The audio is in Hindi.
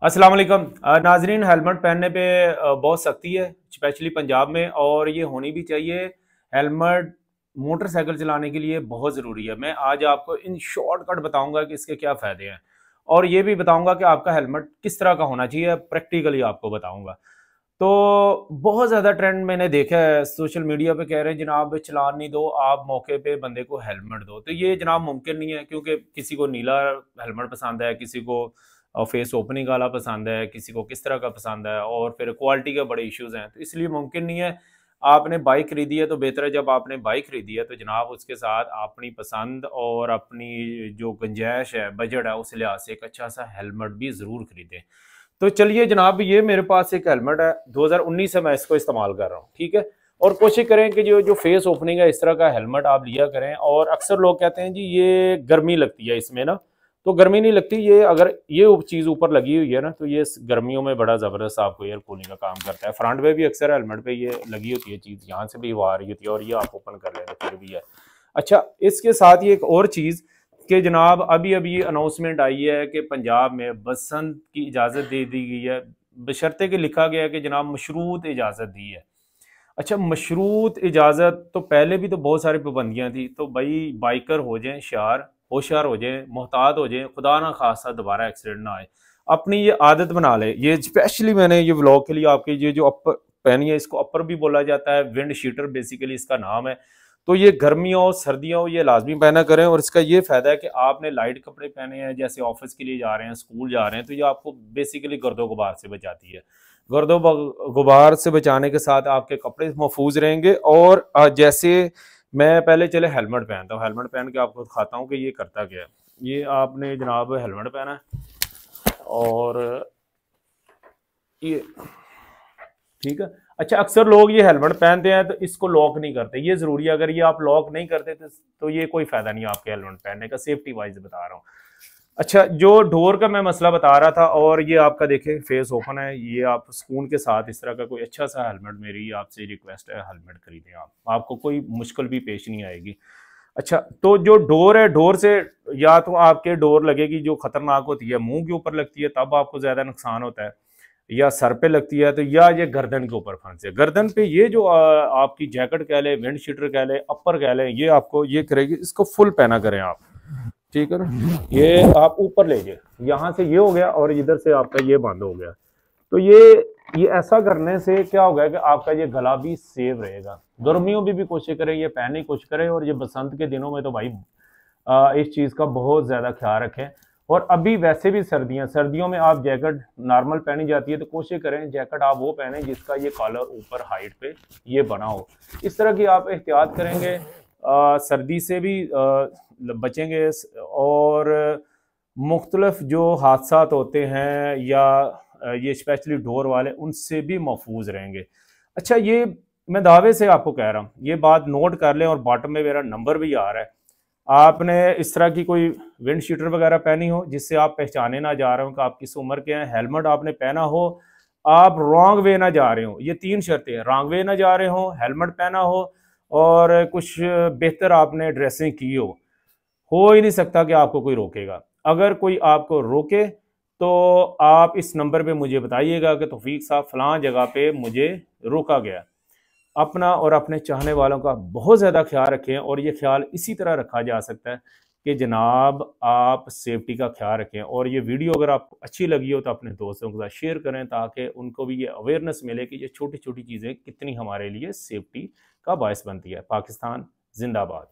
अस्सलाम वालेकुम। नाजरीन, हेलमेट पहनने पे बहुत सख्ती है, स्पेशली पंजाब में, और ये होनी भी चाहिए। हेलमेट मोटरसाइकिल चलाने के लिए बहुत ज़रूरी है। मैं आज आपको इन शॉर्टकट बताऊंगा कि इसके क्या फ़ायदे हैं, और ये भी बताऊंगा कि आपका हेलमेट किस तरह का होना चाहिए, प्रैक्टिकली आपको बताऊंगा। तो बहुत ज़्यादा ट्रेंड मैंने देखा है, सोशल मीडिया पे कह रहे हैं जनाब चलान नहीं दो, आप मौके पे बंदे को हेलमेट दो। तो ये जनाब मुमकिन नहीं है, क्योंकि किसी को नीला हेलमेट पसंद है, किसी को फेस ओपनिंग वाला पसंद है, किसी को किस तरह का पसंद है, और फिर क्वालिटी के बड़े इश्यूज हैं, तो इसलिए मुमकिन नहीं है। आपने बाइक खरीदी है तो बेहतर है, जब आपने बाइक खरीदी है तो जनाब उसके साथ अपनी पसंद और अपनी जो गुंजाइश है, बजट है, उस लिहाज से एक अच्छा सा हेलमेट भी ज़रूर खरीदें। तो चलिए जनाब, ये मेरे पास एक हेलमेट है, 2019 से मैं इसको इस्तेमाल कर रहा हूँ, ठीक है। और कोशिश करें कि जो जो फेस ओपनिंग है, इस तरह का हेलमेट आप लिया करें। और अक्सर लोग कहते हैं जी ये गर्मी लगती है इसमें ना, तो गर्मी नहीं लगती। ये अगर ये चीज़ ऊपर लगी हुई है ना, तो ये गर्मियों में बड़ा ज़बरदस्त आपको एयर कूलिंग का काम करता है। फ्रंट पे भी अक्सर हेलमेट पे ये लगी होती है चीज़, यहाँ से भी वो आ रही होती है, और ये आप ओपन कर लेंगे फिर भी है। अच्छा, इसके साथ ये एक और चीज़ कि जनाब अभी अभी अनाउंसमेंट आई है कि पंजाब में बसंत की इजाज़त दे दी गई है, बशर्ते कि लिखा गया है कि जनाब मशरूत इजाज़त दी है। अच्छा, मशरूत इजाज़त तो पहले भी तो बहुत सारी पाबंदियां थी, तो भाई बाइकर हो जाएं होशियार हो जाएं, मोहतात हो जाएं, खुदा ना खासा दोबारा एक्सीडेंट ना आए। अपनी ये आदत बना ले। ये स्पेशली मैंने ये व्लॉग के लिए आपके ये जो अपर पहनी है, इसको अपर भी बोला जाता है, विंड शीटर बेसिकली इसका नाम है। तो ये गर्मियों सर्दियों ये लाजमी पहना करें, और इसका ये फायदा है कि आपने लाइट कपड़े पहने हैं, जैसे ऑफिस के लिए जा रहे हैं, स्कूल जा रहे हैं, तो ये आपको बेसिकली गर्दो गुबार से बचाती है। गर्दो गुबार से बचाने के साथ आपके कपड़े महफूज रहेंगे। और जैसे मैं पहले चले हेलमेट पहनता हूँ, हेलमेट पहन के आपको दिखाता हूँ कि ये करता क्या है। ये आपने जनाब हेलमेट पहना है, और ये ठीक है। अच्छा, अक्सर लोग ये हेलमेट पहनते हैं तो इसको लॉक नहीं करते, ये जरूरी है। अगर ये आप लॉक नहीं करते तो ये कोई फायदा नहीं है आपके हेलमेट पहनने का, सेफ्टी वाइज बता रहा हूँ। अच्छा, जो डोर का मैं मसला बता रहा था, और ये आपका देखें फेस ओपन है, ये आप सुकून के साथ इस तरह का कोई अच्छा सा हेलमेट, मेरी आपसे रिक्वेस्ट है हेलमेट खरीदें आप, आपको कोई मुश्किल भी पेश नहीं आएगी। अच्छा, तो जो डोर है, डोर से या तो आपके डोर लगेगी जो खतरनाक होती है, मुंह के ऊपर लगती है तब आपको ज्यादा नुकसान होता है, या सर पे लगती है तो, या ये गर्दन के ऊपर फंसे। गर्दन पे ये जो आपकी जैकेट कह ले, विंड शीटर कह ले, अपर कह ले, ये आपको ये करेगी। इसको फुल पहना करें आप, ठीक है ना। ये आप ऊपर ले जाए, यहाँ से ये हो गया और इधर से आपका ये बंद हो गया। तो ये ऐसा करने से क्या होगा कि आपका ये गला भी सेव रहेगा। गर्मियों में भी कोशिश करें ये पहनने की कोशिश करें, और ये बसंत के दिनों में तो भाई इस चीज़ का बहुत ज़्यादा ख्याल रखें। और अभी वैसे भी सर्दियों में आप जैकेट नॉर्मल पहनी जाती है, तो कोशिश करें जैकेट आप वो पहने जिसका ये कॉलर ऊपर हाइट पे ये बना हो। इस तरह की आप एहतियात करेंगे, सर्दी से भी बचेंगे, और मुख्तलिफ जो हादसात होते हैं या ये स्पेशली डोर वाले, उनसे भी महफूज रहेंगे। अच्छा, ये मैं दावे से आपको कह रहा हूँ, ये बात नोट कर लें, और बॉटम में मेरा नंबर भी आ रहा है। आपने इस तरह की कोई विंड शीटर वगैरह पहनी हो जिससे आप पहचाने ना जा रहे हो कि आप किस उम्र के हैं, हेलमेट आपने पहना हो, आप रॉन्ग वे ना जा रहे हो, ये तीन शर्तें हैं, रॉन्ग वे ना जा रहे हो, हेलमेट पहना हो, और कुछ बेहतर आपने ड्रेसिंग की हो ही नहीं सकता कि आपको कोई रोकेगा। अगर कोई आपको रोके तो आप इस नंबर पे मुझे बताइएगा कि तौफीक साहब फलां जगह पे मुझे रोका गया। अपना और अपने चाहने वालों का बहुत ज़्यादा ख्याल रखें, और ये ख्याल इसी तरह रखा जा सकता है कि जनाब आप सेफ्टी का ख्याल रखें। और ये वीडियो अगर आपको अच्छी लगी हो तो अपने दोस्तों के साथ शेयर करें, ताकि उनको भी ये अवेयरनेस मिले कि ये छोटी छोटी चीज़ें कितनी हमारे लिए सेफ्टी का बायस बनती है। पाकिस्तान जिंदाबाद।